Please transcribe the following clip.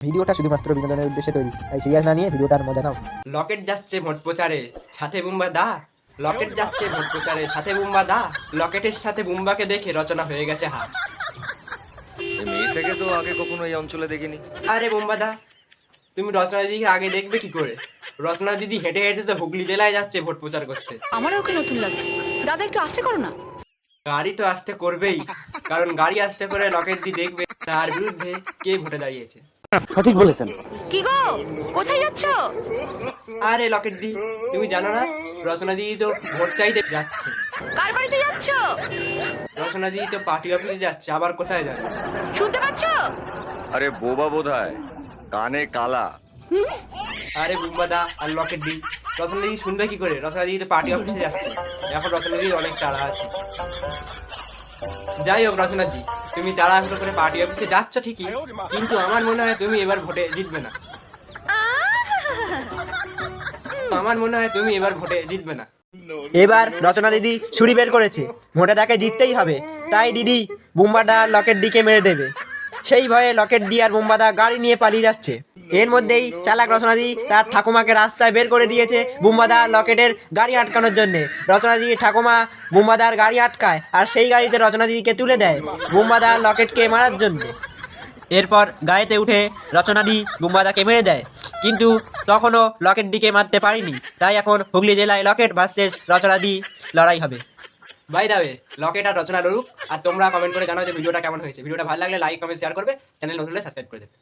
ভিডিওটা শুধুমাত্র বিনোদনের উদ্দেশ্যে তৈরি, তাই সিরিয়াস না নিয়ে ভিডিওটার মজা নাও। লকেট যাচ্ছে ভোট প্রচারে সাথে বুম্বা দা। লকেট যাচ্ছে ভোট প্রচারে সাথে বুম্বা দা। লকেটের সাথে বুম্বাকে দেখে রচনা হয়ে গেছে হা। এই মেয়েটাকে তো আগে কখনো এই অঞ্চলে দেখিনি। আরে বুম্বা দা, তুমি রচনা দিদিকে আগে দেখবে কি করে? রচনা দিদি হেঁটে হেঁটে তো হুগলি জেলায় যাচ্ছে ভোট প্রচার করতে। আমারও ওকে নতুন লাগছে। দাদা একটু আস্তে করো না। গাড়ি তো আসতে করবেই, কারণ গাড়ি আসতে করে লকেট দি দেখবে তার বিরুদ্ধে কে ভোটে দাঁড়িয়েছে। সঠিক বলেছেন। কি গো, কোথায় যাচ্ছ? আরে লকেট দি, তুমি জানো না রচনা দিদি তো ভোট চাইতে যাচ্ছে। কার বাড়িতে যাচ্ছ? রচনা দিদি তো পার্টি অফিসে যাচ্ছে, আবার কোথায় যাবে? শুনতে পাচ্ছ? আরে বোবা বোধহয়, কানে কালা। আরে বুম্বাদা আর লকেট দি, রচনা দিদি শুনবে কি করে? রচনা দিদি তো পার্টি অফিসে যাচ্ছে, এখন রচনা দিদির অনেক তাড়া আছে। যাই হোক রচনা দি, তুমি তাড়াহুড়ো করে পার্টি অফিসে যাচ্ছ ঠিকই, কিন্তু আমার মনে হয় তুমি এবার ভোটে জিতবে না। আমার মনে হয় তুমি এবার ভোটে জিতবে না। এবার রচনা দিদি ছুরি বের করেছে, ভোটে তাকে জিততেই হবে, তাই দিদি বুম্বাদা লকেট দিকে মেরে দেবে। সেই ভয়ে লকেট দি আর বুম্বাদা গাড়ি নিয়ে পালিয়ে যাচ্ছে। এর মধ্যেই চালাক রচনা দি তার ঠাকুমাকে রাস্তায় বের করে দিয়েছে বুম্বাদা লকেটের গাড়ি আটকানোর জন্যে। রচনা দিদি ঠাকুমা বুম্বাদার গাড়ি আটকায় আর সেই গাড়িতে রচনা দিদিকে তুলে দেয় বুম্বাদা লকেটকে মারার জন্যে। এরপর গাড়িতে উঠে রচনা দি বুম্বাদাকে মেরে দেয়, কিন্তু তখনও লকেট দিকে মারতে পারিনি। তাই এখন হুগলি জেলায় লকেট ভার্সেস রচনা দি লড়াই হবে। বাই দা ওয়ে, লকেট আর রচনা লড়ুক, আর তোমরা কমেন্ট করে জানাও যে ভিডিওটা কেমন হয়েছে। ভিডিওটা ভালো লাগলে লাইক কমেন্ট শেয়ার করবে, চ্যানেল নতুন হলে সাবস্ক্রাইব করে দেবে।